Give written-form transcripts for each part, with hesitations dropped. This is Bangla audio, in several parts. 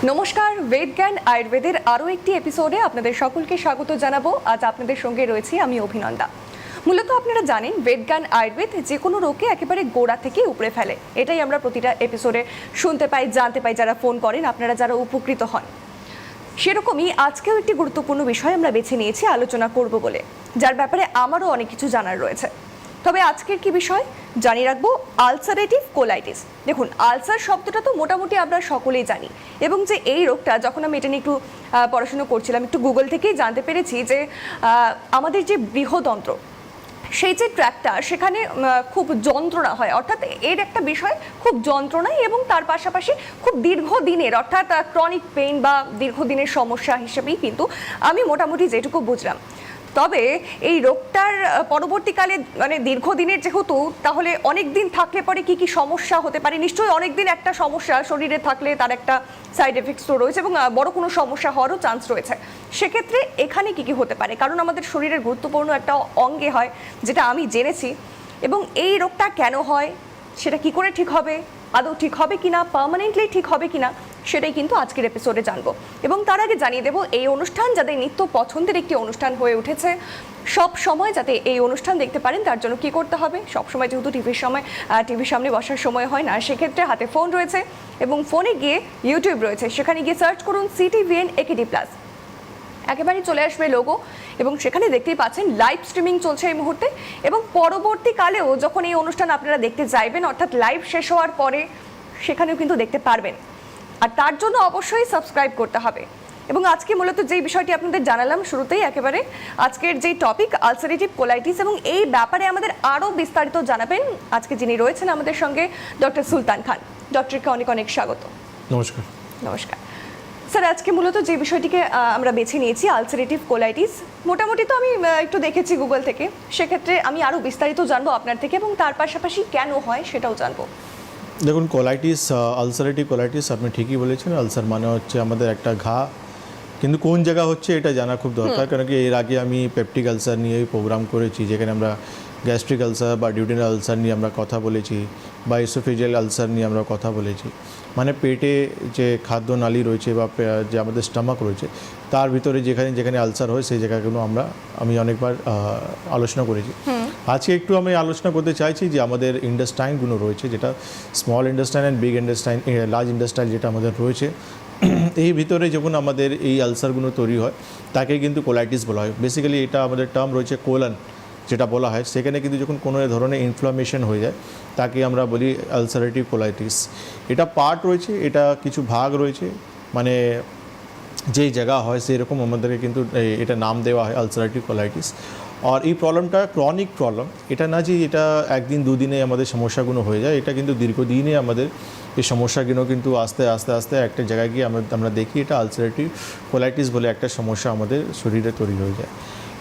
নমস্কার, বেদজ্ঞান আয়ুর্বেদের আরও একটি এপিসোডে আপনাদের সকলকে স্বাগত জানাবো। আজ আপনাদের সঙ্গে রয়েছি আমি অভিনন্দা। মূলত আপনারা জানেন বেদজ্ঞান আয়ুর্বেদ যে কোনো রোগকে একেবারে গোড়া থেকে উপড়ে ফেলে। এটাই আমরা প্রতিটা এপিসোডে শুনতে পাই, জানতে পাই, যারা ফোন করেন, আপনারা যারা উপকৃত হন। সেরকমই আজকেও একটি গুরুত্বপূর্ণ বিষয় আমরা বেছে নিয়েছি আলোচনা করব বলে, যার ব্যাপারে আমারও অনেক কিছু জানার রয়েছে। তবে আজকের কি বিষয় জানিয়ে রাখবো, আলসারেটিভ কোলাইটিস। দেখুন, আলসার শব্দটা তো মোটামুটি আমরা সকলেই জানি, এবং যে এই রোগটা, যখন আমি এটা নিয়ে একটু পড়াশুনো করছিলাম, একটু গুগল থেকেই জানতে পেরেছি যে আমাদের যে বৃহদন্ত্র, সেই যে ট্র্যাকটা, সেখানে খুব যন্ত্রণা হয়, অর্থাৎ এর একটা বিষয় খুব যন্ত্রণায়, এবং তার পাশাপাশি খুব দীর্ঘদিনের, অর্থাৎ ক্রনিক পেইন বা দীর্ঘদিনের সমস্যা হিসেবেই কিন্তু আমি মোটামুটি যেটুকু বুঝলাম। তবে এই রোগটার পরবর্তীকালে মানে দীর্ঘদিনের যেহেতু, তাহলে অনেক দিন থাকলে পরে কি কি সমস্যা হতে পারে? নিশ্চয়ই অনেক দিন একটা সমস্যা শরীরে থাকলে তার একটা সাইড এফেক্টস তো রয়েছে, এবং বড় কোনো সমস্যা হওয়ারও চান্স রয়েছে। সেক্ষেত্রে এখানে কি কি হতে পারে? কারণ আমাদের শরীরের গুরুত্বপূর্ণ একটা অঙ্গে হয়, যেটা আমি জেনেছি। এবং এই রোগটা কেন হয়, সেটা কি করে ঠিক হবে, আদৌ ঠিক হবে কিনা, পার্মানেন্টলি ঠিক হবে কিনা, সেটাই কিন্তু আজকের এপিসোডে জানবো। এবং তার আগে জানিয়ে দেবো, এই অনুষ্ঠান যাদের নিত্য পছন্দের একটি অনুষ্ঠান হয়ে উঠেছে, সব সময় যাতে এই অনুষ্ঠান দেখতে পারেন, তার জন্য কি করতে হবে? সব সময় যেহেতু টিভির সামনে বসার সময় হয় না, সেক্ষেত্রে হাতে ফোন রয়েছে, এবং ফোনে গিয়ে ইউটিউব রয়েছে, সেখানে গিয়ে সার্চ করুন CTVN AKD+। একেবারেই চলে আসবে লোগো, এবং সেখানে দেখতেই পাচ্ছেন লাইভ স্ট্রিমিং চলছে এই মুহূর্তে। এবং পরবর্তীকালেও যখন এই অনুষ্ঠান আপনারা দেখতে চাইবেন, অর্থাৎ লাইভ শেষ হওয়ার পরে, সেখানেও কিন্তু দেখতে পারবেন। আর তার জন্য অবশ্যই সাবস্ক্রাইব করতে হবে। এবং আজকে মূলত যেই বিষয়টি আপনাদের জানালাম শুরুতেই, একেবারে আজকের যেই টপিক আলসারেটিভ কোলাইটিস, এবং এই ব্যাপারে আমাদের আরও বিস্তারিত জানাবেন আজকে যিনি রয়েছেন আমাদের সঙ্গে, ডক্টর সুলতান খান। ডক্টরকে অনেক অনেক স্বাগত। নমস্কার। নমস্কার স্যার। আজকে মূলত যে বিষয়টিকে আমরা বেছে নিয়েছি, আলসারেটিভ কোলাইটিস, মোটামুটি তো আমি একটু দেখেছি গুগল থেকে, সেক্ষেত্রে আমি আরও বিস্তারিত জানবো আপনার থেকে, এবং তার পাশাপাশি কেন হয় সেটাও জানবো। দেখুন, কোলাইটিস, আলসারেটিভ কোলাইটিস, আপনি ঠিকই বলেছেন। আলসার মানে হচ্ছে আমাদের একটা ঘা, কিন্তু কোন জায়গা হচ্ছে এটা জানা খুব দরকার, কারণ কি এর আগে আমি পেপটিক আলসার নিয়ে প্রোগ্রাম করেছি, যেখানে আমরা গ্যাস্ট্রিক আলসার বা ডিউডিনাল আলসার নিয়ে আমরা কথা বলেছি, বা ইসোফেজিয়াল আলসার নিয়ে আমরা কথা বলেছি। মানে পেটে যে খাদ্য নালী রয়েছে বা যে আমাদের স্টমাক রয়েছে, তার ভিতরে যেখানে যেখানে আলসার হয় সেই জায়গাগুলো আমি অনেকবার আলোচনা করেছি। আজকে একটু আমি আলোচনা করতে চাইছি যে আমাদের ইন্টেস্টাইনগুলো রয়েছে, যেটা small intestine and big intestine, large intestine যেটা আমাদের রয়েছে, এই ভিতরে যখন আমাদের এই আলসারগুলো তৈরি হয়, তাকে কিন্তু কোলাইটিস বলা হয়। বেসিক্যালি এটা আমাদের টার্ম রয়েছে কোলন, যেটা বলা হয়। সেখানে কিন্তু যখন কোনো ধরনের ইনফ্লামেশন হয়ে যায়, তাকে আমরা বলি আলসারেটিভ কোলাইটিস। এটা পার্ট রয়েছে, এটা কিছু ভাগ রয়েছে, মানে যেই জায়গা হয় সেরকম আমাদেরকে কিন্তু এটা নাম দেওয়া হয় আলসারেটিভ কোলাইটিস। আর এই প্রবলেমটা ক্রনিক প্রবলেম, এটা না যে এটা একদিন দুদিনে আমাদের সমস্যাগুলো হয়ে যায়, এটা কিন্তু দীর্ঘদিনে আমাদের এই সমস্যাগুলো কিন্তু আস্তে আস্তে আস্তে একটা জায়গায় গিয়ে আমরা দেখি এটা আলসারেটিভ কোলাইটিস বলে একটা সমস্যা আমাদের শরীরে তৈরি হয়ে যায়।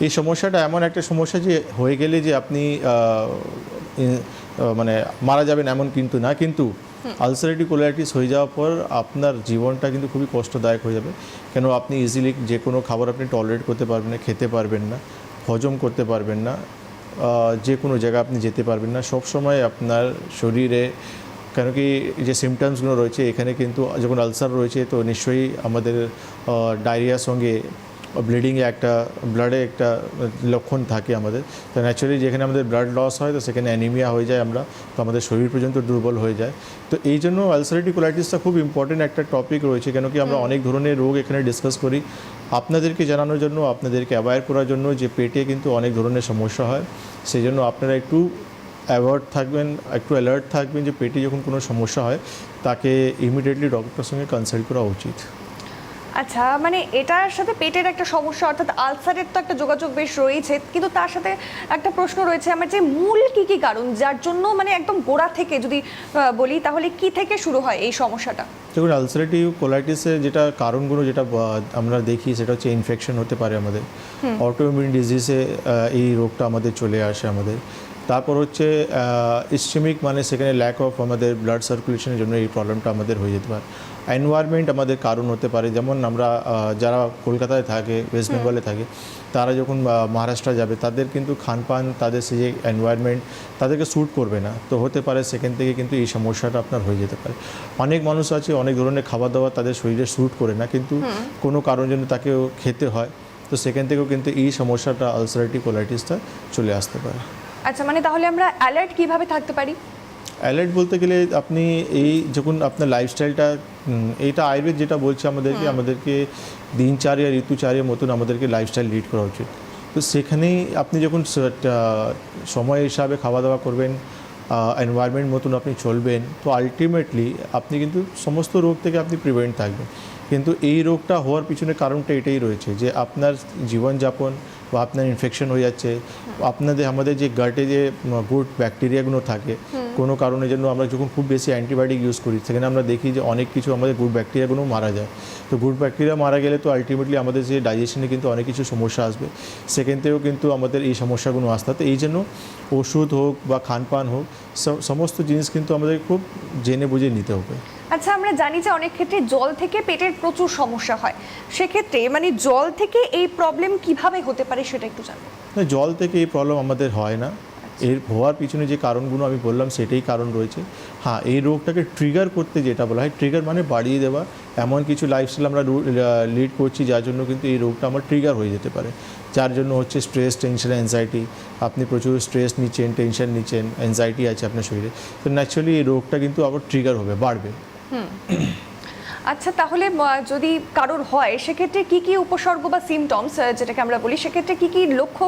এই সমস্যাটা এমন একটা সমস্যা যে হয়ে গেলে যে আপনি মানে মারা যাবেন এমন কিন্তু না, কিন্তু আলসারেটিভ কোলাইটিস হয়ে যাওয়ার পর আপনার জীবনটা কিন্তু খুবই কষ্টদায়ক হয়ে যাবে। কেন, আপনি ইজিলি যে কোনো খাবার আপনি টলারেট করতে পারবেন না, খেতে পারবেন না, হজম করতে পারবেন না, যে কোনো জায়গায় আপনি যেতে পারবেন না। সব সময় আপনার শরীরে, কেন কি যে সিমটমসগুলো রয়েছে এখানে কিন্তু, যখন আলসার রয়েছে তো নিশ্চয়ই আমাদের ডায়রিয়ার সঙ্গে ব্লাডে একটা লক্ষণ থাকে আমাদের। তো ন্যাচারালি যেখানে আমাদের ব্লাড লস হয়, তো সেখানে অ্যানিমিয়া হয়ে যায়, তো আমাদের শরীর পর্যন্ত দুর্বল হয়ে যায়। তো এই জন্য আলসারেটিভ কোলাইটিসটা খুব ইম্পর্টেন্ট একটা টপিক রয়েছে, কেন কি আমরা অনেক ধরনের রোগ এখানে ডিসকাস করি আপনাদেরকে জানানোর জন্য, আপনাদেরকে অ্যাওয়্যার করার জন্য যে পেটে কিন্তু অনেক ধরনের সমস্যা হয়। সেই জন্য আপনারা একটু অ্যালার্ট থাকবেন যে পেটে যখন কোনো সমস্যা হয়, তাকে ইমিডিয়েটলি ডক্টরের সঙ্গে কনসাল্ট করা উচিত। আচ্ছা, মানে এটার সাথে পেটের একটা সমস্যা, অর্থাৎ আলসারের তো একটা যোগাযোগ বেশ রয়েছে, কিন্তু তার সাথে একটা প্রশ্ন রয়েছে আমার, যে মূল কি কারণ, যার জন্য মানে একদম গোড়া থেকে যদি বলি, তাহলে কি থেকে শুরু হয় এই সমস্যাটা? দেখুন, আলসারেটিভ কোলাইটিসের যেটা কারণগুলো যেটা আমরা দেখি, সেটা হচ্ছে ইনফেকশন হতে পারে আমাদের, অটোইমিউন ডিজিজে এই রোগটা আমাদের চলে আসে আমাদের। তারপর হচ্ছে ইস্টেমিক, মানে সেখানে ল্যাক অফ আমাদের ব্লাড সার্কুলেশনের জন্য এই প্রবলেমটা আমাদের হয়ে যেতে পারে। এনভায়রনমেন্ট আমাদের কারণ হতে পারে, যেমন আমরা যারা কলকাতায় থাকে, ওয়েস্ট বেঙ্গলে থাকে, তারা যখন মহারাষ্ট্র যাবে তাদের কিন্তু খানপান, তাদের সেই যে এনভায়রনমেন্ট তাদেরকে স্যুট করবে না, তো হতে পারে সেখান থেকে কিন্তু এই সমস্যাটা আপনার হয়ে যেতে পারে। অনেক মানুষ আছে অনেক ধরনের খাবার দাবার তাদের শরীরে স্যুট করে না, কিন্তু কোনো কারণ জন্য তাকেও খেতে হয়, তো সেখান থেকেও কিন্তু এই সমস্যাটা আলসারেটিভ কোলাইটিসটা চলে আসতে পারে। আচ্ছা, মানে তাহলে আমরা অ্যালার্ট কিভাবে থাকতে পারি? অ্যালার্ট বলতে গেলে আপনি এই যখন আপনার লাইফস্টাইলটা, এইটা আয়ুর্বেদ যেটা বলছে আমাদেরকে দিনচার্য়া ঋতুচার্যার মতন আমাদেরকে লাইফস্টাইল লিড করা উচিত। তো সেখানেই আপনি যখন সময় হিসাবে খাওয়া দাওয়া করবেন, এনভায়রনমেন্ট মতন আপনি চলবেন, তো আলটিমেটলি আপনি কিন্তু সমস্ত রোগ থেকে আপনি প্রিভেন্ট থাকবেন। কিন্তু এই রোগটা হওয়ার পিছনে কারণটা এটাই রয়েছে যে আপনার জীবনযাপন বা আপনার ইনফেকশন হয়ে যাচ্ছে, আমাদের যে গাটে যে গুড ব্যাকটেরিয়াগুলো থাকে, কোনো কারণের জন্য আমরা যখন খুব বেশি অ্যান্টিবায়োটিক ইউজ করি, সেখানে আমরা দেখি যে অনেক কিছু আমাদের গুড ব্যাকটেরিয়াগুলো মারা যায়। তো গুড ব্যাকটেরিয়া মারা গেলে তো আলটিমেটলি আমাদের যে ডাইজেশনে কিন্তু অনেক কিছু সমস্যা আসবে, সেখান থেকেও কিন্তু আমাদের এই সমস্যাগুলো আসতে হয়। তো এই জন্য ওষুধ হোক বা খানপান হোক, সমস্ত জিনিস কিন্তু আমাদের খুব জেনে বুঝে নিতে হবে। আচ্ছা, আমরা জানি যে অনেক ক্ষেত্রে জল থেকে পেটের প্রচুর সমস্যা হয়, সেক্ষেত্রে মানে জল থেকে এই প্রবলেম কিভাবে হতে পারে সেটা একটু জানবো। জল থেকে এই প্রবলেম আমাদের হয় না, এর হওয়ার পিছনে যে কারণগুলো আমি বললাম সেটাই কারণ রয়েছে। হ্যাঁ, এই রোগটাকে ট্রিগার করতে যেটা বলা হয়, ট্রিগার মানে বাড়িয়ে দেওয়া, এমন কিছু লাইফস্টাইল আমরা লিড করছি যার জন্য কিন্তু এই রোগটা আমার ট্রিগার হয়ে যেতে পারে। যার জন্য হচ্ছে স্ট্রেস, টেনশন, অ্যাংজাইটি, আপনি প্রচুর স্ট্রেস নিচ্ছেন, টেনশন নিচ্ছেন, অ্যাংজাইটি আছে আপনার শরীরে, তো ন্যাচারালি এই রোগটা কিন্তু আবার ট্রিগার হবে, বাড়বে। আচ্ছা, তাহলে যদি কারোর হয় সেক্ষেত্রে কি কি উপসর্গ বা সিমটমস যেটাকে আমরা বলি, সেক্ষেত্রে কি কি লক্ষ্য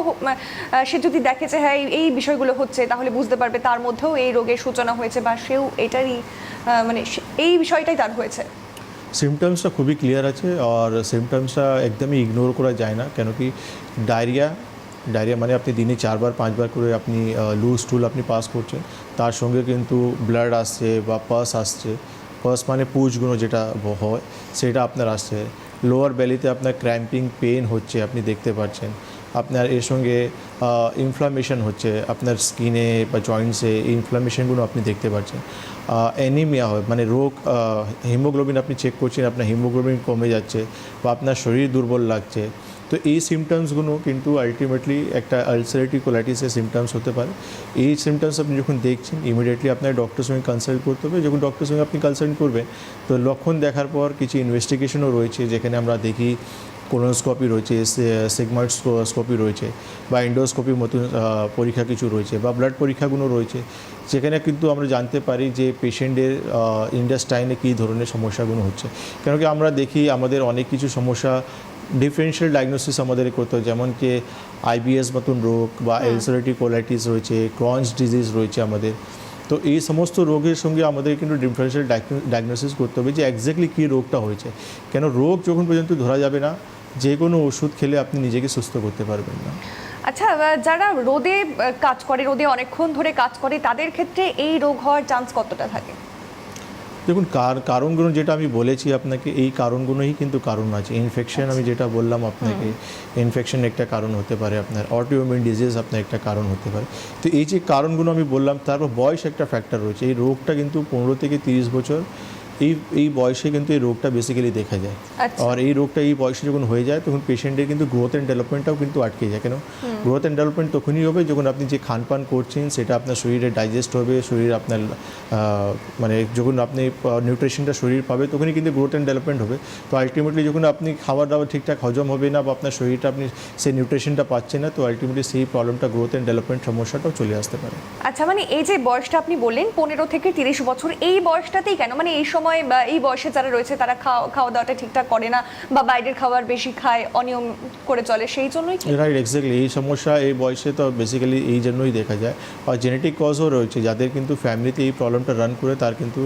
সে যদি দেখে যে হ্যাঁ এই বিষয়গুলো হচ্ছে, তাহলে বুঝতে পারবে তার মধ্যেও এই রোগের সূচনা হয়েছে বা সেও এটারই মানে এই বিষয়টাই তার হয়েছে। সিমটমসটা খুবই ক্লিয়ার আছে, আর সিমটমসটা একদমই ইগনোর করা যায় না। কেন কি ডায়রিয়া মানে আপনি দিনে 4বার 5বার করে আপনি লুজ স্টুল আপনি পাস করছেন, তার সঙ্গে কিন্তু ব্লাড আসছে বা পাস আসছে। পাস মানে পুজগুলো যেটা হয় সেটা আপনার আসছে। লোয়ার বেলিতে আপনার ক্র্যাম্পিং পেন হচ্ছে, আপনি দেখতে পাচ্ছেন। আপনার এর সঙ্গে ইনফ্লামেশন হচ্ছে আপনার স্কিনে বা জয়েন্টসে, এই ইনফ্লামেশনগুলো আপনি দেখতে পাচ্ছেন। অ্যানিমিয়া হয়, মানে রোগ, হিমোগ্লোবিন আপনি চেক করছেন, আপনার হিমোগ্লোবিন কমে যাচ্ছে বা আপনার শরীর দুর্বল লাগছে। তো এই সিমটমসগুলো কিন্তু আলটিমেটলি একটা আলসারেটিভ কোলাইটিসের সিমটমস হতে পারে। এই সিমটমস আপনি যখন দেখছেন, ইমিডিয়েটলি আপনার ডক্টরের সঙ্গে কনসাল্ট করতে হবে। যখন ডক্টরের সঙ্গে আপনি কনসাল্ট করবেন, তো লক্ষণ দেখার পর কিছু ইনভেস্টিগেশনও রয়েছে, যেখানে আমরা দেখি কোলোনোস্কোপি রয়েছে, সিগময়েডস্কোপি রয়েছে, বা এন্ডোস্কোপির মতন পরীক্ষা কিছু রয়েছে, বা ব্লাড পরীক্ষাগুলো রয়েছে, যেখানে কিন্তু আমরা জানতে পারি যে পেশেন্টের ইন্ডাস্টাইনে কী ধরনের সমস্যাগুলো হচ্ছে। কেন কি আমরা দেখি আমাদের অনেক কিছু সমস্যা ডিফারেন্সিয়াল ডায়াগনোসিস আমাদের করতে হয়, যেমন কি আইবিএস মতন রোগ বা আলসারেটিভ কোলাইটিস রয়েছে, ক্রনস ডিজিজ রয়েছে আমাদের। তো এই সমস্ত রোগের সঙ্গে আমাদের কিন্তু ডিফারেন্সিয়াল ডায়াগনোসিস করতে হবে যে এক্স্যাক্টলি কী রোগটা হয়েছে। কেন রোগ যখন পর্যন্ত ধরা যাবে না, যে কোনো ওষুধ খেলে আপনি নিজেকে সুস্থ করতে পারবেন না। আচ্ছা, যারা রোদে কাজ করে, রোদে অনেকক্ষণ ধরে কাজ করে, তাদের ক্ষেত্রে এই রোগ হওয়ার চান্স কতটা থাকে? দেখুন, কারণগুলো যেটা আমি বলেছি আপনাকে, এই কারণগুলোই কিন্তু কারণ আছে। ইনফেকশন আমি যেটা বললাম আপনাকে, ইনফেকশন একটা কারণ হতে পারে, আপনার অটোইমিউন ডিজিজ আপনার একটা কারণ হতে পারে। তো এই যে কারণগুলো আমি বললাম, তারপর বয়স একটা ফ্যাক্টর রয়েছে। এই রোগটা কিন্তু 15 থেকে 30 বছর, এই বয়সে কিন্তু এই রোগটা বেসিক্যালি দেখা যায়। আর এই রোগটা এই বয়সে যখন হয়ে যায়, তখন পেশেন্টের কিন্তু গ্রোথ অ্যান্ড ডেভেলপমেন্টটাও কিন্তু আটকে যায়। কেন গ্রোথ অ্যান্ড ডেভেলপমেন্ট তখনই হবে যখন আপনি যে খানপান করছেন সেটা আপনার শরীরে ডাইজেস্ট হবে, শরীর আপনার মানে যখন আপনি নিউট্রিশনটা শরীর পাবে, তখনই কিন্তু গ্রোথ অ্যান্ড ডেভেলপমেন্ট হবে। তো আলটিমেটলি যখন আপনি খাবার দাবার ঠিকঠাক হজম হবে না, বা আপনার শরীরটা আপনি সেই নিউট্রিশনটা পাচ্ছেন না, তো আলটিমেটলি সেই প্রবলেমটা গ্রোথ অ্যান্ড ডেভেলপমেন্ট সমস্যাটাও চলে আসতে পারে। আচ্ছা, মানে এই যে বয়সটা আপনি বললেন 15 থেকে 30 বছর, এই বয়সটাতেই কেন, মানে এই সময় বা এই বয়সে যারা রয়েছে তারা খাওয়া দাওয়াটা ঠিকঠাক করে না বা বাইরের খাবার বেশি খায়, অনিয়ম করে চলে, সেই জন্যই কি? Right, exactly. এই সমস্যা এই বয়সে তো বেসিক্যালি এই জন্যই দেখা যায়। আর জেনেটিক কজও রয়েছে, যাদের কিন্তু ফ্যামিলিতে এই প্রবলেমটা রান করে, তার কিন্তু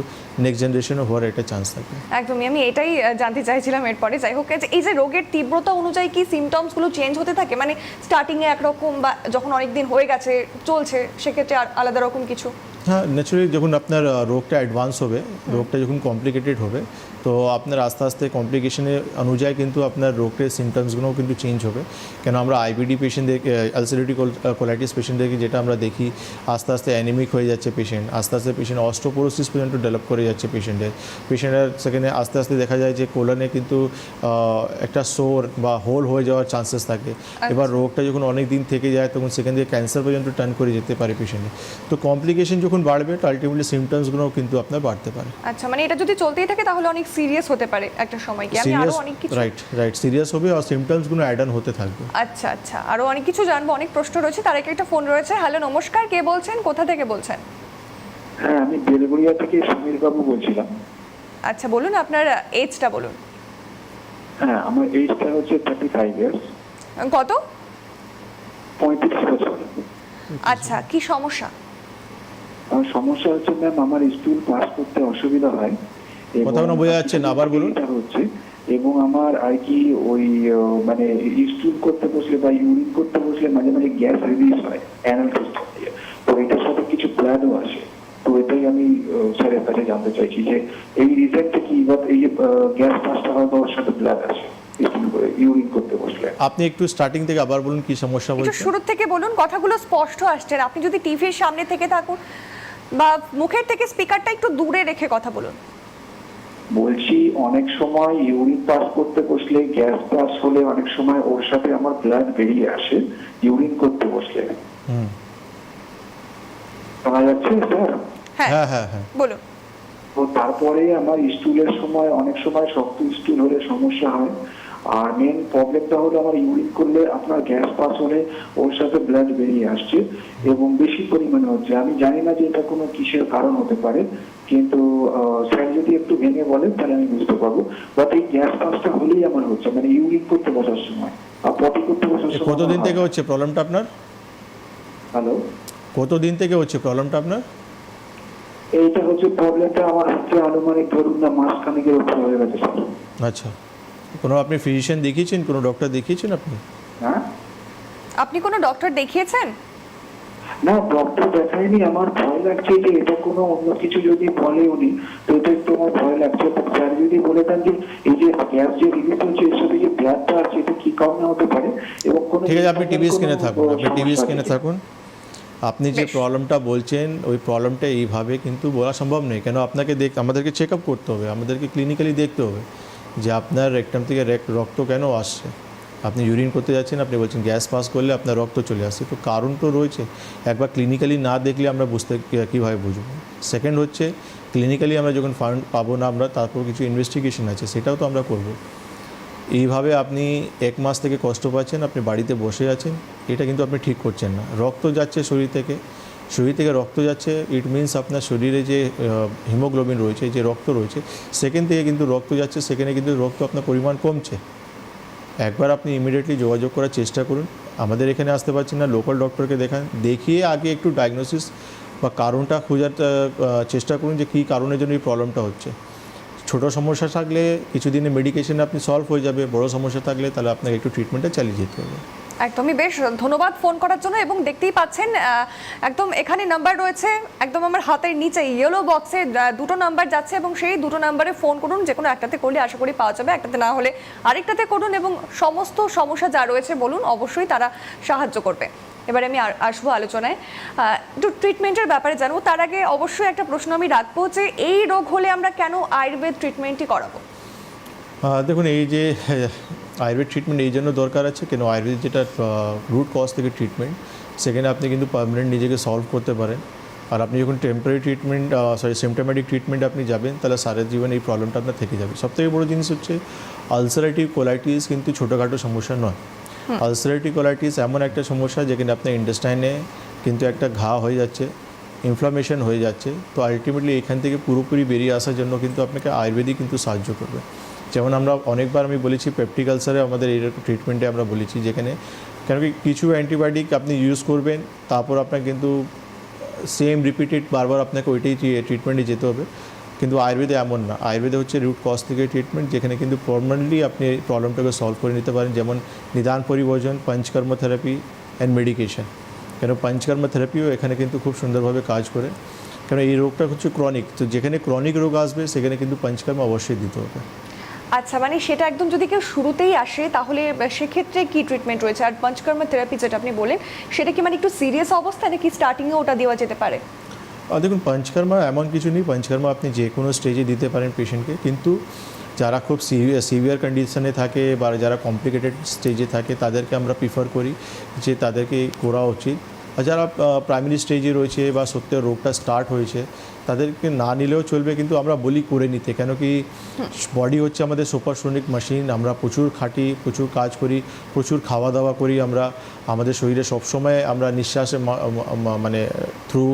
নেক্সট জেনারেশনে হওয়ার একটা চান্স থাকে। একদমই, আমি এটাই জানতে চাইছিলাম এরপরে। যাই হোক, এই যে রোগের তীব্রতা অনুযায়ী কি সিমটমসগুলো চেঞ্জ হতে থাকে, মানে স্টার্টিংয়ে একরকম বা যখন অনেকদিন হয়ে গেছে চলছে সেক্ষেত্রে আলাদা রকম কিছু? হ্যাঁ, ন্যাচুরালি যখন আপনার রোগটা অ্যাডভান্স হবে, রোগটা যখন কমপ্লিকেটেড হবে, তো আপনার আস্তে আস্তে কমপ্লিকেশনের অনুযায়ী কিন্তু আপনার রোগের সিমটমসগুলোও কিন্তু চেঞ্জ হবে। কেন আমরা আইবিডি পেশেন্টদের, আলসারেটিভ কোলাইটিস পেশেন্টদেরকে যেটা আমরা দেখি, আস্তে আস্তে অ্যানিমিক হয়ে যাচ্ছে পেশেন্ট, আস্তে আস্তে পেশেন্ট অস্টোপোরোসিস পর্যন্ত ডেভেলপ করে যাচ্ছে পেশেন্টের। সেখানে আস্তে আস্তে দেখা যায় যে কোলনে কিন্তু একটা সোর বা হোল হয়ে যাওয়ার চান্সেস থাকে। এবার রোগটা যখন অনেক দিন থেকে যায় তখন সেখান থেকে ক্যান্সার পর্যন্ত টার্ন করে যেতে পারে পেশেন্টের। তো কমপ্লিকেশন যখন বাড়বে তো আলটিমেটলি সিমটমসগুলোও কিন্তু আপনার বাড়তে পারে। আচ্ছা, মানে এটা যদি চলতেই থাকে তাহলে অনেক সিরিয়াস হতে পারে একটা সময়, কি আমি আরো অনেক কিছু রাইট সিরিয়াস হবে আর সিমটমসগুলো অ্যাড অন হতে থাকবে। আচ্ছা আচ্ছা, আরো অনেক কিছু জানবো, অনেক প্রশ্ন রয়েছে, তার আগে একটা ফোন রয়েছে। হ্যালো, নমস্কার, কে বলছেন, কোথা থেকে বলছেন? হ্যাঁ, আমি বেলগুড়িয়া থেকে সমীর বাবু বলছিলাম। আচ্ছা, বলুন আপনার এজটা বলুন। হ্যাঁ, আমার এইজটা হচ্ছে 35 ইয়ার্স, কত? 35 বছর। আচ্ছা, কি সমস্যা? আমার সমস্যা হচ্ছে ম্যাম, আমার স্কুল পাস করতে অসুবিধা হয়। এবং কথাগুলো বোঝা যাচ্ছে না, আবার বলুন। এটা হচ্ছে, এবং আমার আর কি ওই মানে স্কুল করতে বসলে বা ইউরিন করতে বসলে মাঝে মাঝে গ্যাস রিলিজ হয় অ্যানাল সিস্টেম দিয়ে। তো এটার সাথে কিছু ব্লাডও আসে। তো এটাই আমি স্যারের কাছে জানতে চাইছি যে এই রিজনটা কি, বা এই যে গ্যাস পাসটা হয় বা ওর সাথে ব্লাড আসে ইউরিন করতে বসলে। আপনি একটু স্টার্টিং থেকে আবার বলুন কি সমস্যা একটু বলছেন। শুরু থেকে বলুন, কথাগুলো স্পষ্ট আসছে না। আপনি যদি টিভির সামনে থেকে থাকুন বা মুখের থেকে স্পিকারটা একটু দূরে রেখে কথা বলুন। বলছি, অনেক সময় ইউরিন পাস করতে বসলে গ্যাস পাস হলে অনেক সময় ওর সাথে আমার ব্লাড বেরিয়ে আসে ইউরিন করতে বসলে। শোনা যাচ্ছে স্যার? হ্যাঁ হ্যাঁ হ্যাঁ, বলুন। তো তারপরে আমার স্টুলের সময় অনেক সময় শক্ত স্টুল হলে সমস্যা হয়। আর মেন প্রবলেমটা হলো আমার ইউরিন করলে আপনার গ্যাস পাস হলে ওর সাথে ব্লাড বেরিয়ে আসছে এবং বেশি পরিমাণে হচ্ছে। আমি জানি না যে এটা কোনো কিসের কারণ হতে পারে, কিন্তু স্যার যদি একটু ভেঙে বলেন তাহলে আমি বুঝতে পারবো। বাট এই গ্যাস পাসটা হলেই আমার হচ্ছে, মানে ইউরিন করতে বসার সময় আর পটি করতে বসার সময়। কতদিন থেকে হচ্ছে প্রবলেমটা আপনার? হ্যালো, কতদিন থেকে হচ্ছে প্রবলেমটা আপনার? এইটা হচ্ছে প্রবলেমটা আমার হচ্ছে আনুমানিক ধরুন না মাসখানেকের উপর হয়ে গেছে স্যার। আচ্ছা, কোনো আপনি ফিজিশিয়ান দেখিয়েছেন, কোনো ডক্টর দেখিয়েছেন আপনি? হ্যাঁ, আপনি কোনো ডক্টর দেখিয়েছেন? না, ডক্টর দেখায়নি। আমার ভয় লাগছে যে এটা কোনো অন্য কিছু যদি বলে উনি, তো এটা একটু আমার ভয় লাগছে। স্যার যদি বলে দেন যে এই যে গ্যাস যে রিলিজ হচ্ছে এর সাথে যে ব্লাডটা আছে এটা কি কারণে হতে পারে এবং কোনো। ঠিক আছে, আপনি টিভি স্ক্রিনে থাকুন, আপনি টিভি স্ক্রিনে থাকুন। আপনি যে বেশ। প্রবলেমটা বলছেন ওই প্রবলেমটা এইভাবে কিন্তু বলা সম্ভব নয়। কেন আপনাকে আমাদেরকে চেক আপ করতে হবে, আমাদেরকে ক্লিনিক্যালি দেখতে হবে যে আপনার রেকটাম থেকে রক্ত কেন আসছে। আপনি ইউরিন করতে যাচ্ছেন, আপনি বলছেন গ্যাস পাস করলে আপনার রক্ত চলে আসছে, তো কারণ তো রয়েছে। একবার ক্লিনিক্যালি না দেখলে আমরা কীভাবে বুঝবো। সেকেন্ড হচ্ছে, ক্লিনিক্যালি আমরা যখন ফান্ড পাবো না আমরা, তারপর কিছু ইনভেস্টিগেশন আছে সেটাও তো আমরা করব। এইভাবে আপনি 1 মাস থেকে কষ্ট পাচ্ছেন, আপনি বাড়িতে বসে আছেন, এটা কিন্তু আপনি ঠিক করছেন না। রক্ত যাচ্ছে শরীর থেকে রক্ত যাচ্ছে, ইট মিনস আপনার শরীরে যে হিমোগ্লোবিন রয়েছে, যে রক্ত রয়েছে, সেখান থেকে কিন্তু রক্ত যাচ্ছে, সেখানে কিন্তু রক্ত আপনার পরিমাণ কমছে। একবার আপনি ইমিডিয়েটলি যোগাযোগ করার চেষ্টা করুন। আমাদের এখানে আসতে পারছেন না, লোকাল ডক্টরকে দেখিয়ে আগে একটু ডায়াগনোসিস বা কারণটা খোঁজার চেষ্টা করুন যে কী কারণের জন্য এই প্রবলেমটা হচ্ছে। ছোটো সমস্যা থাকলে কিছুদিনে মেডিকেশনে আপনি সলভ হয়ে যাবে, বড় সমস্যা থাকলে তাহলে আপনাকে একটু ট্রিটমেন্টটা চালিয়ে যেতে হবে। একদমই, বেশ ধন্যবাদ ফোন করার জন্য। এবং দেখতেই পাচ্ছেন একদম এখানে নাম্বার রয়েছে, একদম আমার হাতের নিচে ইয়েলো বক্সে দুটো নাম্বার যাচ্ছে এবং সেই দুটো নাম্বারে ফোন করুন। যে কোনো একটাতে করলে আশা করি পাওয়া যাবে, একটাতে না হলে আরেকটাতে করুন এবং সমস্ত সমস্যা যা রয়েছে বলুন, অবশ্যই তারা সাহায্য করবে। এবারে আমি আসবো আলোচনায়, একটু ট্রিটমেন্টের ব্যাপারে জানবো। তার আগে অবশ্যই একটা প্রশ্ন আমি রাখবো যে এই রোগ হলে আমরা কেন আয়ুর্বেদ ট্রিটমেন্টই করাবো? দেখুন, এই যে আয়ুর্বেদ ট্রিটমেন্ট এই জন্য দরকার আছে কেন, আয়ুর্বেদ যেটা রুট কজ থেকে ট্রিটমেন্ট, সেখানে আপনি কিন্তু পার্মানেন্ট নিজেকে সলভ করতে পারেন। আর আপনি যখন টেম্পোরারি ট্রিটমেন্ট সিমটোম্যাটিক ট্রিটমেন্ট আপনি যাবেন, তাহলে সারা জীবন এই প্রবলেমটা আপনার থেকে যাবে। সবথেকে বড় জিনিস হচ্ছে আলসারেটিভ কোলাইটিস কিন্তু ছোটোখাটো সমস্যা নয়। আলসারেটিভ কোলাইটিস এমন একটা সমস্যা যেখানে আপনার ইন্টেস্টাইনে কিন্তু একটা ঘা হয়ে যাচ্ছে, ইনফ্লামেশন হয়ে যাচ্ছে। তো আলটিমেটলি এখান থেকে পুরোপুরি বেরিয়ে আসার জন্য কিন্তু আপনাকে আয়ুর্বেদিক কিন্তু সাহায্য করবে। যেমন আমরা অনেকবার আমি বলেছি পেপটিক আলসারে আমাদের এইরকম ট্রিটমেন্টে আমরা বলেছি, যেখানে কেন কি কিছু অ্যান্টিবায়োটিক আপনি ইউজ করবেন, তারপর আপনার কিন্তু সেম রিপিটেড বারবার আপনাকে ওইটাই ট্রিটমেন্টে যেতে হবে। কিন্তু আয়ুর্বেদে এমন না, আয়ুর্বেদে হচ্ছে রুট কজ থেকে ট্রিটমেন্ট, যেখানে কিন্তু পার্মানেন্টলি আপনি এই প্রবলেমটাকে সলভ করে নিতে পারেন। যেমন নিদান পরিবর্জন, পঞ্চকর্ম থেরাপি অ্যান্ড মেডিকেশন। কেন পঞ্চকর্ম থেরাপিও এখানে কিন্তু খুব সুন্দরভাবে কাজ করে। কারণ এই রোগটা হচ্ছে ক্রনিক, তো যেখানে ক্রনিক রোগ আসবে সেখানে কিন্তু পঞ্চকর্মা অবশ্যই দিতে হবে। আচ্ছা, মানে সেটা একদম যদি কেউ শুরুতেই আসে তাহলে সেক্ষেত্রে কি ট্রিটমেন্ট রয়েছে? আর পঞ্চকর্মা থেরাপি যেটা আপনি বলেন সেটা কি মানে একটু সিরিয়াস অবস্থা নাকি স্টার্টিংয়ে ওটা দেওয়া যেতে পারে? দেখুন, পঞ্চকর্মা এমন কিছু নেই, পঞ্চকর্মা আপনি যে কোনো স্টেজে দিতে পারেন পেশেন্টকে, কিন্তু যারা খুব সিভিয়ার কন্ডিশনে থাকে বা যারা কমপ্লিকেটেড স্টেজে থাকে তাদেরকে আমরা প্রিফার করি যে তাদেরকে করা উচিত। আর যারা প্রাইমারি স্টেজে রয়েছে বা সত্যি রোগটা স্টার্ট হয়েছে তাদেরকে না নিলেও চলবে, কিন্তু আমরা বলি করে নিতে, কেন কি বডি হচ্ছে আমাদের সুপারসোনিক মেশিন, আমরা প্রচুর খাটি, প্রচুর কাজ করি, প্রচুর খাওয়া দাওয়া করি, আমরা আমাদের শরীরে সবসময় আমরা নিঃশ্বাসে মানে থ্রু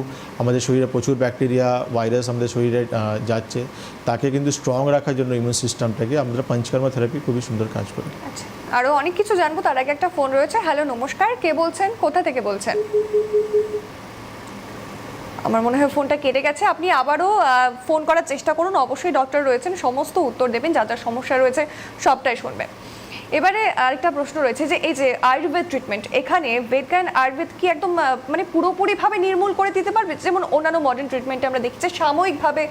আমাদের শরীরে প্রচুর ব্যাকটেরিয়া ভাইরাস আমাদের শরীরে যাচ্ছে, তাকে কিন্তু স্ট্রং রাখার জন্য ইমিউন সিস্টেমটাকে আমরা পঞ্চকর্মা থেরাপি খুবই সুন্দর কাজ করি। আচ্ছা, আরও অনেক কিছু জানবো, তার আগে একটা ফোন রয়েছে। হ্যালো, নমস্কার, কে বলছেন, কোথা থেকে বলছেন? আমার মনে হয় ফোনটা কেটে গেছে। আপনি আবারও ফোন করার চেষ্টা করুন, অবশ্যই ডক্টর রয়েছেন, সমস্ত উত্তর দেবেন, যা যা সমস্যা রয়েছে সবটাই শুনবেন। এবারে আরেকটা প্রশ্ন রয়েছে যে এই যে আয়ুর্বেদ ট্রিটমেন্ট, এখানে বেদজ্ঞান আয়ুর্বেদ কি একদম মানে পুরোপুরিভাবে নির্মূল করে দিতে পারবে? যেমন অন্যান্য মডার্ন ট্রিটমেন্টে আমরা দেখছি সাময়িকভাবে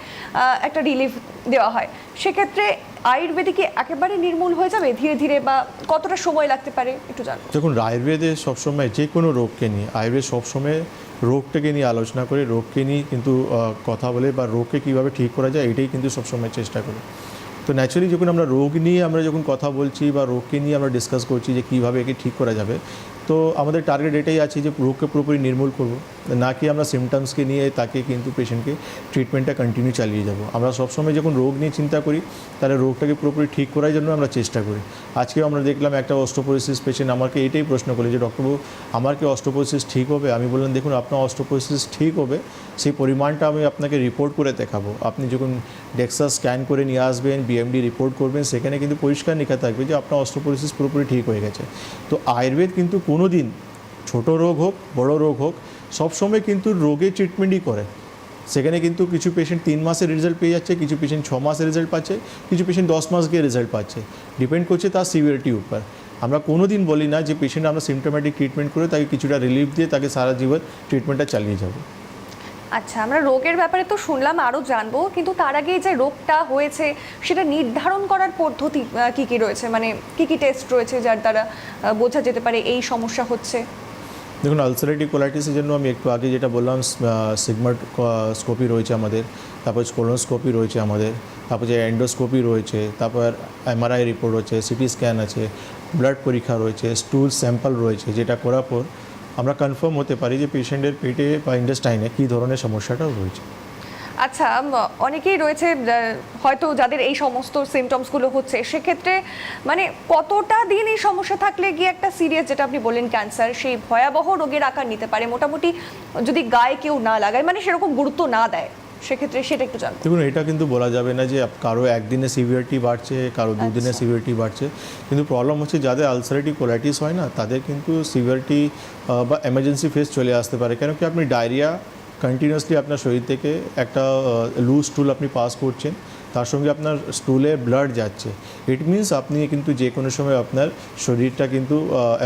একটা রিলিফ দেওয়া হয়, সেক্ষেত্রে আয়ুর্বেদে কি একেবারে নির্মূল হয়ে যাবে ধীরে ধীরে, বা কতটা সময় লাগতে পারে একটু জানবো। দেখুন, আয়ুর্বেদে সবসময় যে কোনো রোগকে নিয়ে, আয়ুর্বেদ সবসময় রোগটাকে নিয়ে আলোচনা করে, রোগকে নিয়ে কিন্তু কথা বলে বা রোগকে কীভাবে ঠিক করা যায় এটাই কিন্তু সবসময় চেষ্টা করে। তো ন্যাচারালি যখন আমরা রোগ নিয়ে আমরা যখন কথা বলছি বা রোগকে নিয়ে আমরা ডিসকাস করছি যে কীভাবে একে ঠিক করা যাবে, তো আমাদের টার্গেট এটাই আছে যে রোগকে পুরোপুরি নির্মূল করব, না কি আমরা সিমটমসকে নিয়ে তাকে কিন্তু পেশেন্টকে ট্রিটমেন্টটা কন্টিনিউ চালিয়ে যাব। আমরা সবসময় যখন রোগ নিয়ে চিন্তা করি তাহলে রোগটাকে পুরোপুরি ঠিক করার জন্য আমরা চেষ্টা করি। আজকেও আমরা দেখলাম একটা অস্টিওপোরোসিস পেশেন্ট আমাকে এটাই প্রশ্ন করলো যে ডক্টরবাবু আমার কি অস্টিওপোরোসিস ঠিক হবে? আমি বললাম দেখুন, আপনার অস্টিওপোরোসিস ঠিক হবে সেই পরিমাণটা আমি আপনাকে রিপোর্ট করে দেখাবো। আপনি যখন ডেক্সা স্ক্যান করে নিয়ে আসবেন, বিএমডি রিপোর্ট করবেন, সেখানে কিন্তু পরিষ্কার লেখা থাকবে যে আপনার অস্টিওপোরোসিস পুরোপুরি ঠিক হয়ে গেছে। তো আয়ুর্বেদ কিন্তু কোনো দিন ছোটো রোগ হোক বড় রোগ হোক সবসময় কিন্তু রোগের ট্রিটমেন্টই করে। সেখানে কিন্তু কিছু পেশেন্ট 3 মাসের রেজাল্ট পেয়ে যাচ্ছে, কিছু পেশেন্ট 6 মাসের রেজাল্ট পাচ্ছে, কিছু পেশেন্ট 10 মাস গিয়ে রেজাল্ট পাচ্ছে, ডিপেন্ড করছে তার সিভিয়ারিটির উপর। আমরা কোনো দিন বলি না যে পেশেন্ট আমরা সিমটোম্যাটিক ট্রিটমেন্ট করে তাকে কিছুটা রিলিফ দিয়ে তাকে সারা জীবন ট্রিটমেন্টটা চালিয়ে যাব। আচ্ছা, আমরা রোগের ব্যাপারে তো শুনলাম, আরও জানবো, কিন্তু তার আগে যে রোগটা হয়েছে সেটা নির্ধারণ করার পদ্ধতি কি কি রয়েছে, মানে কি কি টেস্ট রয়েছে যার দ্বারা বোঝা যেতে পারে এই সমস্যা হচ্ছে? দেখুন, আলসারেটিভ কোলাইটিসের জন্য আমি একটু আগে যেটা বললাম, সিগমাস্কোপি রয়েছে আমাদের, তারপর কোলোনোস্কোপি রয়েছে আমাদের, তারপর যে এন্ডোস্কোপি রয়েছে, তারপর এমআরআই রিপোর্ট রয়েছে, সিটি স্ক্যান আছে, ব্লাড পরীক্ষা রয়েছে, স্টুল স্যাম্পল রয়েছে, যেটা করার পর আমরা কনফার্ম হতে পারি যে পেশেন্টের পেটে বা ইন্টেস্টাইনে কী ধরনের সমস্যাটাও রয়েছে। আচ্ছা, অনেকেই রয়েছে হয়তো যাদের এই সমস্ত সিমটমসগুলো হচ্ছে, সেক্ষেত্রে মানে কতটা দিন এই সমস্যা থাকলে গিয়ে একটা সিরিয়াস, যেটা আপনি বললেন ক্যান্সার, সেই ভয়াবহ রোগের আকার নিতে পারে? মোটামুটি যদি গায়ে কেউ না লাগায়, মানে সেরকম গুরুত্ব না দেয়, সেক্ষেত্রে সেটা একটু জানবো। দেখুন, এটা কিন্তু বলা যাবে না যে কারো একদিনে সিভিয়ারিটি বাড়ছে, কারো দুদিনে সিভিয়ারিটি বাড়ছে, কিন্তু প্রবলেম হচ্ছে যাদের আলসারেটিভ কোলাইটিস হয় না তাদের কিন্তু সিভিয়ারিটি বা এমার্জেন্সি ফেজ চলে আসতে পারে। কেন কি আপনি ডায়রিয়া কন্টিনিউয়াসলি আপনার শরীর থেকে একটা লুজ স্টুল আপনি পাস করছেন, তার সঙ্গে আপনার স্টুলে ব্লাড যাচ্ছে, ইট মিনস আপনি কিন্তু যে কোনো সময় আপনার শরীরটা কিন্তু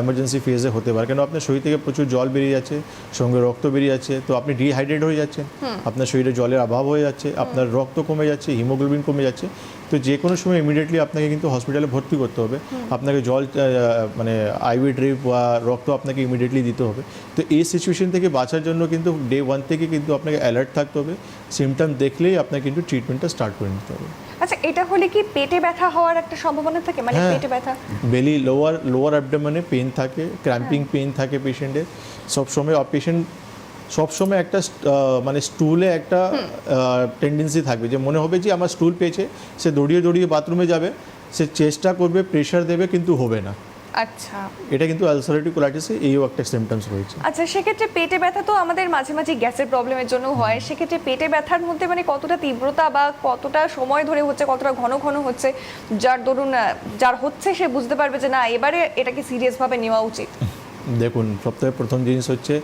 এমার্জেন্সি ফেজে হতে পারে। কেন আপনার শরীর থেকে প্রচুর জল বেরিয়ে যাচ্ছে, সঙ্গে রক্ত বেরিয়ে যাচ্ছে, তো আপনি ডিহাইড্রেট হয়ে যাচ্ছেন, আপনার শরীরে জলের অভাব হয়ে যাচ্ছে, আপনার রক্ত কমে যাচ্ছে, হিমোগ্লোবিন কমে যাচ্ছে, তো যে কোনো সময় ইমিডিয়েটলি আপনাকে কিন্তু হসপিটালে ভর্তি করতে হবে, আপনাকে জল মানে আইভি ড্রিপ বা রক্ত আপনাকে ইমিডিয়েটলি দিতে হবে। তো এই সিচুয়েশন থেকে বাঁচার জন্য কিন্তু ডে 1 থেকে কিন্তু আপনাকে অ্যালার্ট থাকতে হবে, সিমটম দেখলেই আপনাকে কিন্তু ট্রিটমেন্টটা স্টার্ট করে নিতে হবে। আচ্ছা, এটা হলে কি পেটে ব্যথা হওয়ার একটা সম্ভাবনা থাকে? মানে পেটে ব্যথা, বেলি লোয়ার অ্যাবডোমেনে পেন থাকে, ক্র্যাম্পিং পেন থাকে পেশেন্টের সবসময়। পেশেন্ট সবসময় একটা মানে স্টুলে একটা টেন্ডেন্সি থাকবে যে মনে হবে যে আমার স্টুল পেয়েছে, সে দৌড়িয়ে দৌড়িয়ে বাথরুমে যাবে, সে চেষ্টা করবে, প্রেশার দেবে, কিন্তু হবে না। আচ্ছা, এটা কিন্তু আলসারেটিভ কোলাইটিসে এইও একটা সিমটমস রয়েছে। আচ্ছা, সেক্ষেত্রে পেটে ব্যথা তো আমাদের মাঝে মাঝে গ্যাসের প্রবলেমের জন্য হয়, সেক্ষেত্রে পেটে ব্যথার মধ্যে মানে কতটা তীব্রতা বা কতটা সময় ধরে হচ্ছে, কতটা ঘন ঘন হচ্ছে, যার দরুন যার হচ্ছে সে বুঝতে পারবে যে না এবারে এটাকে সিরিয়াসভাবে নেওয়া উচিত? দেখুন, সবথেকে প্রথম জিনিস হচ্ছে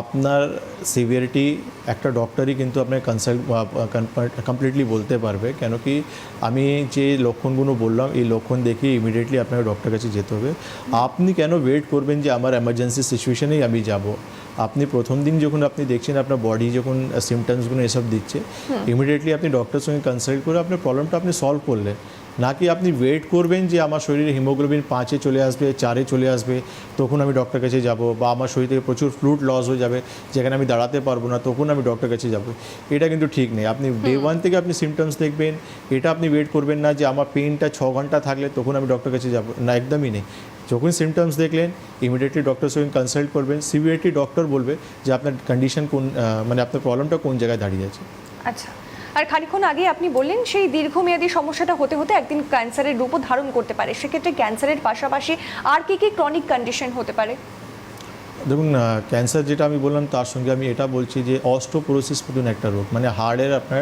আপনার সিভিয়ারিটি একটা ডক্টরই কিন্তু আপনাকে কমপ্লিটলি বলতে পারবে। কেন কি আমি যে লক্ষণগুলো বললাম এই লক্ষণ দেখে ইমিডিয়েটলি আপনাকে ডক্টর কাছে যেতে হবে। আপনি কেন ওয়েট করবেন যে আমার এমার্জেন্সি সিচুয়েশনেই আমি যাব? আপনি প্রথম দিন যখন আপনি দেখছেন আপনার বডি যখন সিমটমসগুলো এসব দিচ্ছে, ইমিডিয়েটলি আপনি ডক্টরের সঙ্গে কনসাল্ট করে আপনার প্রবলেমটা আপনি সলভ করলেন। নাকি আপনি ওয়েট করবেন যে আমার শরীরে হিমোগ্লোবিন 5-এ চলে আসবে, 4-এ চলে আসবে, তখন আমি ডক্টরের কাছে যাব, বা আমার শরীর থেকে প্রচুর ফ্লুইড লস হয়ে যাবে যেখানে আমি দাঁড়াতে পারবো না, তখন আমি ডক্টরের কাছে যাব। এটা কিন্তু ঠিক নেই। আপনি ডে 1 থেকে আপনি সিমটমস দেখবেন, এটা আপনি ওয়েট করবেন না যে আমার পেনটা 6 ঘন্টা থাকলে তখন আমি ডক্টরের কাছে যাব, না, একদমই নেই। যখন সিমটমস দেখলেন ইমিডিয়েটলি ডক্টরের সঙ্গে কনসাল্ট করবেন। সিভিয়ারিটি ডক্টর বলবে যে আপনার কন্ডিশন কোন, মানে আপনার প্রবলেমটা কোন জায়গায় দাঁড়িয়ে আছে। আচ্ছা, আর খানিকক্ষণ আগে আপনি বললেন সেই দীর্ঘমেয়াদী সমস্যাটা হতে হতে একদিন ক্যান্সারের রূপও ধারণ করতে পারে। সেক্ষেত্রে ক্যান্সারের পাশাপাশি আর কি কি ক্রনিক কন্ডিশন হতে পারে? দেখুন, ক্যান্সার যেটা আমি বললাম তার সঙ্গে আমি এটা বলছি যে অস্টোপোরোসিস মতন একটা রোগ, মানে হাড়ের আপনার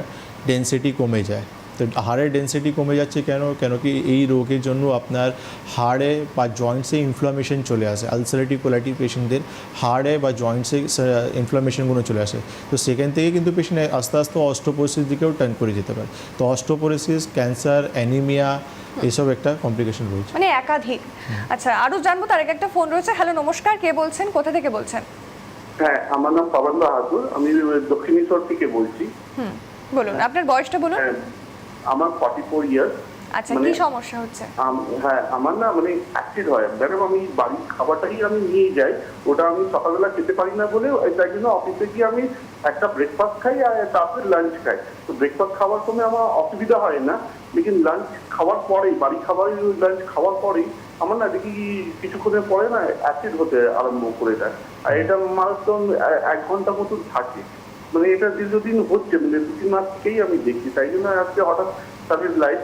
ডেনসিটি কমে যায়। তো হাড়ের ডেনসিটি কমে যাচ্ছে কেন কি এই রোগের জন্য আপনার হাড়ে বা জয়েন্টসে ইনফ্লামেশন চলে আসে। আলসারেটিভ কোলাইটিস পেশেন্টদের হাড়ে বা জয়েন্টসে ইনফ্লামেশনগুলো চলে আসে। তো সেখান থেকে কিন্তু পেশেন্ট আস্তে আস্তে অস্টোপোরোসিস দিকেও টার্ন করে যেতে পারে। তো অস্টোপোরোসিস, ক্যান্সার, অ্যানিমিয়া, এসব একটা কমপ্লিকেশন রয়েছে। মানে একাধিক। আচ্ছা, আরও জানবো, তার আগে একটা ফোন রয়েছে। হ্যালো, নমস্কার, কে বলছেন, কোথা থেকে বলছেন? হ্যাঁ, আমার নাম পাবন বাহাদুর, আমি দক্ষিণেশ্বর থেকে বলছি। বলুন, আপনার বয়সটা বলুন। হ্যাঁ, আমার 44 ইয়ার্স। আচ্ছা, কি সমস্যা হচ্ছে? হ্যাঁ, আমার না মানে অ্যাসিড হয় ম্যাডাম। আমি বাড়ির খাবারটাই আমি নিয়ে যাই, ওটা আমি সকালবেলা খেতে পারি না বলে তাই জন্য অফিসে গিয়ে আমি একটা ব্রেকফাস্ট খাই আর তারপরে লাঞ্চ খাই। তো ব্রেকফাস্ট খাওয়ার সময় আমার অসুবিধা হয় না, লেকিন লাঞ্চ খাওয়ার পরেই, বাড়ি খাবারের লাঞ্চ খাওয়ার পরেই আমার না দেখি কিছুক্ষণের পরে না অ্যাসিড হতে আরম্ভ করে দেয়। আর এটা মারাত্মক 1 ঘন্টা মতো থাকে। মানে এটা দীর্ঘদিন হচ্ছে, মানে 2-3 মাস থেকেই আমি দেখছি। তাই জন্য আজকে হঠাৎ তাদের লাইফ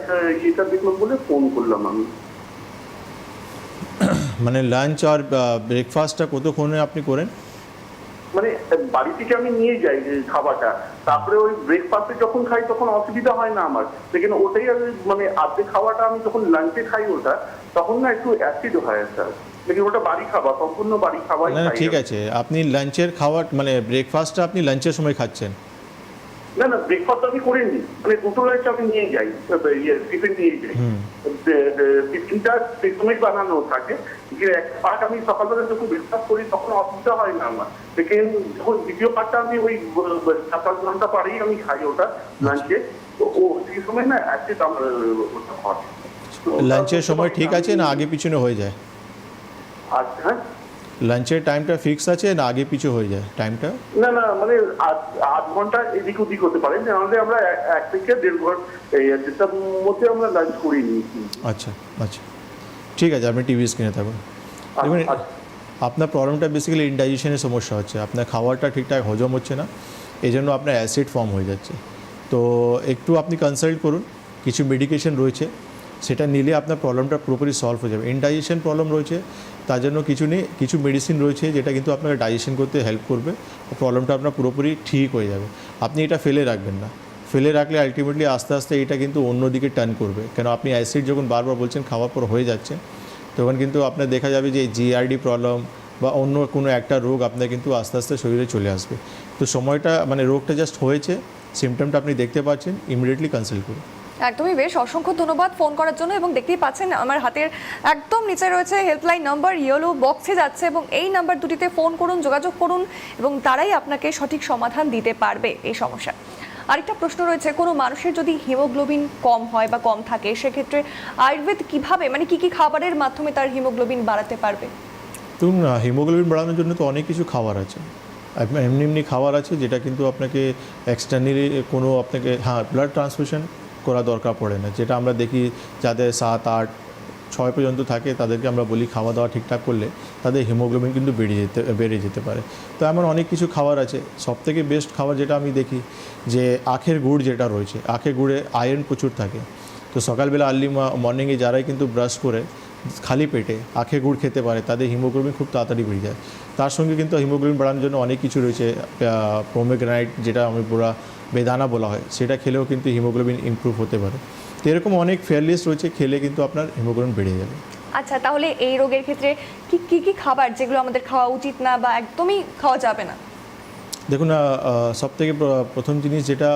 এটা দেখলাম বলে ফোন করলাম আমি। মানে লাঞ্চ আর ব্রেকফাস্টটা কতক্ষণে আপনি করেন? মানে বাড়ি থেকে আমি নিয়ে যাই যে খাবারটা, তারপরে ওই ব্রেকফাস্টে যখন খাই তখন অসুবিধা হয় না আমার, সেখানে ওটাই আমি মানে আর্ধেক খাওয়াটা আমি যখন লাঞ্চে খাই ওটা, তখন না একটু অ্যাসিড হয় স্যার। লেকিন ওটা বাড়ি খাবার, সম্পূর্ণ বাড়ি খাবার। না, ঠিক আছে, আপনি লাঞ্চের খাবার মানে ব্রেকফাস্টটা আপনি লাঞ্চের সময় খাচ্ছেন? না না, ব্রেকফাস্ট আমি করিনি, মানে দুটো লাঞ্চ আমি নিয়ে যাই, টিফিন নিয়ে যাই। টিফিনটা সেই সময় বানানো থাকে, এক পার্ট আমি সকালবেলা যখন ব্রেকফাস্ট করি তখন অসুবিধা হয় না আমার। সেকেন্ড যখন দ্বিতীয় পার্টটা আমি ওই 7-8 ঘন্টা পরেই আমি খাই ওটা লাঞ্চে, তো ও সেই সময় না অ্যাসিড আমার ওটা হয়। লাঞ্চের সময় ঠিক আছে না আগে পিছনে হয়ে যায়? আচ্ছা, হ্যাঁ, লাঞ্চের টাইমটা ফিক্স আছে না আগে পিছু হয়ে যায় টাইমটা? না না, মানে 8 ঘন্টা এদিক ওদিক হতে পারে, নাহলে আমরা 1 থেকে 1.5 ঘন্টার মধ্যে আমরা লাঞ্চ করি নিই। আচ্ছা আচ্ছা, ঠিক আছে, আপনি টিভি স্ক্রিনে থাকুন। দেখুন, আপনার প্রবলেমটা বেসিক্যালি ইনডাইজেশনের সমস্যা হচ্ছে, আপনার খাবারটা ঠিকঠাক হজম হচ্ছে না, এই জন্য আপনার অ্যাসিড ফর্ম হয়ে যাচ্ছে। তো একটু আপনি কনসাল্ট করুন, কিছু মেডিকেশন রয়েছে, সেটা নিলে আপনার প্রবলেমটা পুরোপুরি সলভ হয়ে যাবে। ইনডাইজেশন প্রবলেম রয়েছে, তার জন্য কিছু মেডিসিন রয়েছে যেটা কিন্তু আপনাকে ডাইজেশন করতে হেল্প করবে, প্রবলেমটা আপনার পুরোপুরি ঠিক হয়ে যাবে। আপনি এটা ফেলে রাখবেন না, ফেলে রাখলে আলটিমেটলি আস্তে আস্তে এটা কিন্তু অন্যদিকে টার্ন করবে। কেন আপনি অ্যাসিড যখন বারবার বলছেন খাওয়ার পর হয়ে যাচ্ছে, তখন কিন্তু আপনার দেখা যাবে যে জিআরডি প্রবলেম বা অন্য কোনো একটা রোগ আপনার কিন্তু আস্তে আস্তে শরীরে চলে আসবে। তো সময়টা মানে রোগটা জাস্ট হয়েছে, সিমটমটা আপনি দেখতে পাচ্ছেন, ইমিডিয়েটলি কনসাল্ট করুন। একদমই, বেশ, অসংখ্য ধন্যবাদ ফোন করার জন্য। এবং দেখতেই পাচ্ছেন আমার হাতের একদম নিচে রয়েছে হেল্পলাইন নাম্বার, ইয়েলো বক্সে যাচ্ছে, এবং এই নাম্বার দুটিতে ফোন করুন, যোগাযোগ করুন, এবং তারাই আপনাকে সঠিক সমাধান দিতে পারবে এই সমস্যা। আরেকটা প্রশ্ন রয়েছে, কোনো মানুষের যদি হিমোগ্লোবিন কম হয় বা কম থাকে, সেক্ষেত্রে আয়ুর্বেদ কিভাবে, মানে কি কি খাবারের মাধ্যমে তার হিমোগ্লোবিন বাড়াতে পারবে? তো হিমোগ্লোবিন বাড়ানোর জন্য তো অনেক কিছু খাবার আছে, এমনি খাবার আছে যেটা কিন্তু আপনাকে এক্সটার্নালি কোনো আপনাকে ব্লাড ট্রান্সফিউশন করা দরকার পড়ে না, যেটা আমরা দেখি যাদের 7, 8, 6 পর্যন্ত থাকে তাদেরকে আমরা বলি খাওয়া দাওয়া ঠিকঠাক করলে তাদের হিমোগ্লোবিন কিন্তু বেড়ে যেতে পারে। তো এমন অনেক কিছু খাবার আছে। সবথেকে বেস্ট খাবার যেটা আমি দেখি যে আখের গুড় যেটা রয়েছে, আখের গুড়ে আয়রন প্রচুর থাকে। তো সকালবেলা আর্লি মর্নিংয়ে যারাই কিন্তু ব্রাশ করে খালি পেটে আখের গুড় খেতে পারে, তাদের হিমোগ্লোবিন খুব তাড়াতাড়ি বেড়ে যায়। তার সঙ্গে কিন্তু হিমোগ্লোবিন বাড়ানোর জন্য অনেক কিছু রয়েছে, পোমেগ্রানাইট যেটা আমি পুরা বেদানা বলা হয়, সেটা খেলেও কিন্তু হিমোগ্লোবিন ইমপ্রুভ হতে পারে। তো এরকম অনেক ফেয়ার লিস্ট রয়েছে, খেলে কিন্তু আপনার হিমোগ্লোবিন বেড়ে যাবে। আচ্ছা, তাহলে এই রোগের ক্ষেত্রে কি কি খাবার যেগুলো আমাদের খাওয়া উচিত না বা একদমই খাওয়া যাবে না? দেখুন, সবথেকে প্রথম জিনিস যেটা,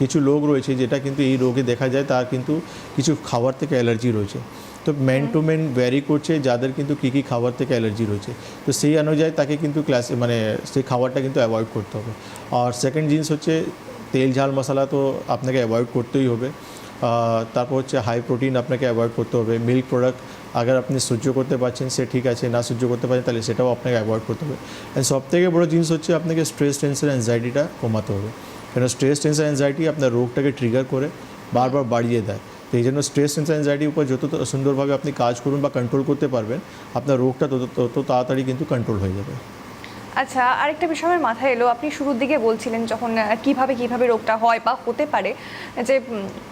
কিছু লোক রয়েছে যেটা কিন্তু এই রোগে দেখা যায় তার কিন্তু কিছু খাবার থেকে অ্যালার্জি রয়েছে। তো মেন টু মেন ভ্যারি করছে যাদের কিন্তু কী কী খাবার থেকে অ্যালার্জি রয়েছে, তো সেই অনুযায়ী তাকে কিন্তু মানে সেই খাবারটা কিন্তু অ্যাভয়েড করতে হবে। আর সেকেন্ড জিনিস হচ্ছে তেল ঝাল মশলা তো আপনাকে অ্যাভয়েড করতেই হবে। তারপর হচ্ছে হাই প্রোটিন আপনাকে অ্যাভয়েড করতে হবে। মিল্ক প্রোডাক্ট আগে আপনি সহ্য করতে পারছেন সে ঠিক আছে, না সহ্য করতে পারেন তাহলে সেটাও আপনাকে অ্যাভয়েড করতে হবে। অ্যান্ড সবথেকে বড়ো জিনিস হচ্ছে আপনাকে স্ট্রেস, টেনশন, অ্যাংজাইটিটা কমাতে হবে। কেন স্ট্রেস, টেনশন, অ্যাংজাইটি আপনার রোগটাকে ট্রিগার করে বারবার বাড়িয়ে দেয়। তো এই জন্য স্ট্রেস, টেনশন, অ্যাংজাইটির উপর যত সুন্দরভাবে আপনি কাজ করুন বা কন্ট্রোল করতে পারবেন, আপনার রোগটা তত তাড়াতাড়ি কিন্তু কন্ট্রোল হয়ে যাবে। আচ্ছা, আরেকটা বিষয় আমার মাথায় এলো, আপনি শুরুর দিকে বলছিলেন যখন কিভাবে রোগটা হয় বা হতে পারে, যে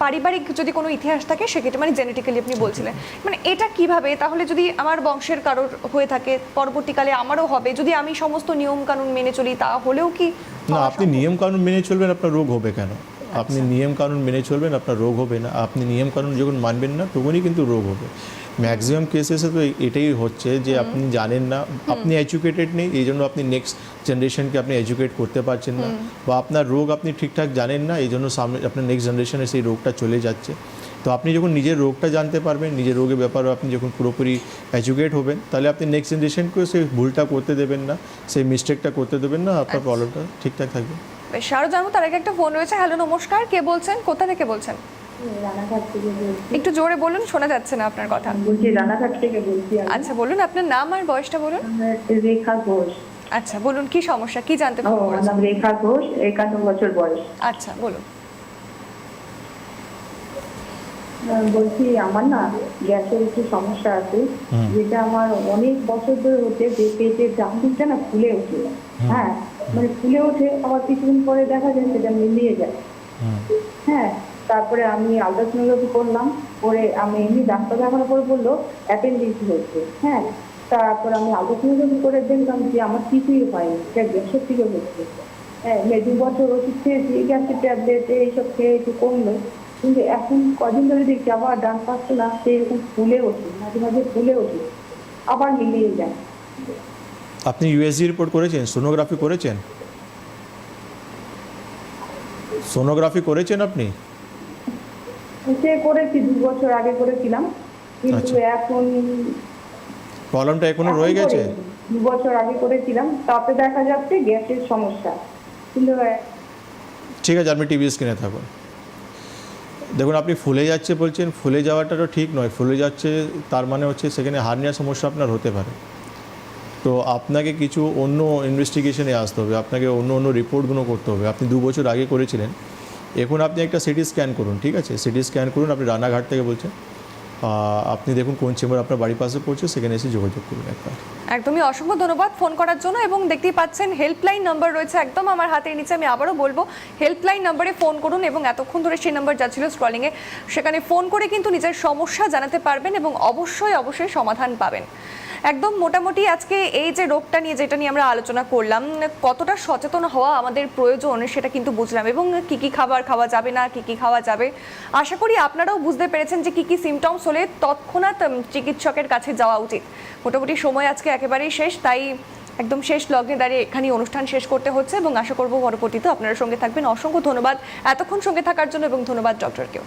পারিবারিক যদি কোনো ইতিহাস থাকে সেক্ষেত্রে মানে জেনেটিক্যালি আপনি বলছিলেন, মানে এটা কিভাবে তাহলে যদি আমার বংশের কারোর হয়ে থাকে পরবর্তীকালে আমারও হবে, যদি আমি সমস্ত নিয়ম কানুন মেনে চলি তাহলেও কি? না, আপনি নিয়ম কানুন মেনে চলবেন, আপনার রোগ হবে কেন? আপনি নিয়ম কানুন মেনে চলবেন, আপনার রোগ হবে না। আপনি নিয়ম কানুন যখন মানবেন না তখনই কিন্তু রোগ হবে। ম্যাক্সিমাম কেসেসে তো এটাই হচ্ছে যে আপনি জানেন না, আপনি এডুকেটেড নেই, এই জন্য আপনি নেক্সট জেনারেশনকে আপনি এডুকেট করতে পারছেন না, বা আপনার রোগ আপনি ঠিকঠাক জানেন না, এই জন্য সামনে আপনার নেক্সট জেনারেশনে সেই রোগটা চলে যাচ্ছে। তো আপনি যখন নিজের রোগটা জানতে পারবেন, নিজের রোগের ব্যাপারে আপনি যখন পুরোপুরি এডুকেট হবেন, তাহলে আপনি নেক্সট জেনারেশনকেও সেই ভুলটা করতে দেবেন না, সেই মিস্টেকটা করতে দেবেন না, আপনার প্রবলেমটা ঠিকঠাক থাকবে। বেশ, আরও জানবো তার আগে একটা ফোন রয়েছে। হ্যালো, নমস্কার, কে বলছেন, কোথা থেকে বলছেন? রানাঘাট থেকে বলছি। একটু জোরে বলুন, শোনা যাচ্ছে না আপনার কথা। বলছি রানাঘাট থেকে বলছি আমি। আচ্ছা বলুন, আপনার নাম আর বয়সটা বলুন। রেখা ঘোষ। আচ্ছা বলুন, কি সমস্যা, কি জানতে ও, ফোন আমার করেছেন? নাম রেখা ঘোষ, 51 বছর বয়স। আচ্ছা বলুন। বলছি আমার না গ্যাসের একটু সমস্যা আছে, যেটা আমার অনেক বছর ধরে হচ্ছে, যে পেটের ডান দিকটা না ফুলে ওঠে। হ্যাঁ, মানে ফুলে ওঠে, আবার কিছুদিন পরে দেখা যায় সেটা মিলিয়ে যায়। হ্যাঁ, তারপরে আমি আলট্রাসোনোগ্রাফি করলাম, করে আমি এমনি ডাক্তার দেখানোর পরে বললো অ্যাপেন্ডিক্স হয়েছে। হ্যাঁ, তারপর আমি আলট্রাসোনোগ্রাফি করে দেখলাম যে আমার কিছুই হয়নি, এটা গ্যাসের থেকে হচ্ছে। হ্যাঁ, 2 বছর ওষুধ খেয়েছি, গ্যাসের ট্যাবলেট এইসব খেয়ে একটু কমলো, কিন্তু এখন কদিন ধরে দেখছি আবার ডান পাশটা না সেরকম ফুলে ওঠে, মাঝে মাঝে ফুলে ওঠে, আবার মিলিয়ে যায়। আপনি ইউএসজি রিপোর্ট করেছেন, সোনোগ্রাফি করেছেন? সোনোগ্রাফি করেছেন আপনি? সে করেছি 2 বছর আগে করেছিলাম, কিন্তু আচ্ছা। এখন প্রবলেমটা এখনো রয়ে গেছে? 2 বছর আগে করেছিলাম, তাতে দেখা যাচ্ছে গ্যাসের সমস্যা, কিন্তু ঠিক আছে, আপনি টিভি স্ক্রিনে থাকুন। দেখুন, আপনি ফুলে যাচ্ছে বলছেন, ফুলে যাওয়াটা তো ঠিক নয়। ফুলে যাচ্ছে তার মানে হচ্ছে সেখানে হার্নিয়ার সমস্যা আপনার হতে পারে। তো আপনাকে কিছু অন্য ইনভেস্টিগেশনে আসতে হবে, আপনাকে অন্য রিপোর্টগুলো করতে হবে। আপনি 2 বছর আগে করেছিলেন, এখন আপনি একটা সিটি স্ক্যান করুন, ঠিক আছে? সিটি স্ক্যান করুন, আপনি রানাঘাট থেকে বলছেন। আপনি দেখুন কোন চেম্বার আপনার বাড়ির পাশে পড়ছে, সেখানে এসে যোগাযোগ করুন একবার। একদমই অসংখ্য ধন্যবাদ ফোন করার জন্য। এবং দেখতেই পাচ্ছেন হেল্পলাইন নাম্বার রয়েছে একদম আমার হাতের নিচে, আমি আবারও বলবো হেল্পলাইন নাম্বারে ফোন করুন, এবং এতক্ষণ ধরে সেই নাম্বার যাচ্ছিল স্ক্রলিংয়ে, সেখানে ফোন করে কিন্তু নিজের সমস্যা জানাতে পারবেন এবং অবশ্যই সমাধান পাবেন। একদম মোটামুটি আজকে এই যে রোগটা নিয়ে, যেটা নিয়ে আমরা আলোচনা করলাম, কতটা সচেতন হওয়া আমাদের প্রয়োজন সেটা কিন্তু বুঝলাম, এবং কি কি খাবার খাওয়া যাবে না, কি কি খাওয়া যাবে। আশা করি আপনারাও বুঝতে পেরেছেন যে কি কি সিমটমস হলে তৎক্ষণাৎ চিকিৎসকের কাছে যাওয়া উচিত। মোটামুটি সময় আজকে একেবারেই শেষ, তাই একদম শেষ লগ্নে দাঁড়িয়ে এখানেই অনুষ্ঠান শেষ করতে হচ্ছে, এবং আশা করব পরবর্তীতে আপনারা সঙ্গে থাকবেন। অসংখ্য ধন্যবাদ এতক্ষণ সঙ্গে থাকার জন্য, এবং ধন্যবাদ ডক্টরকেও।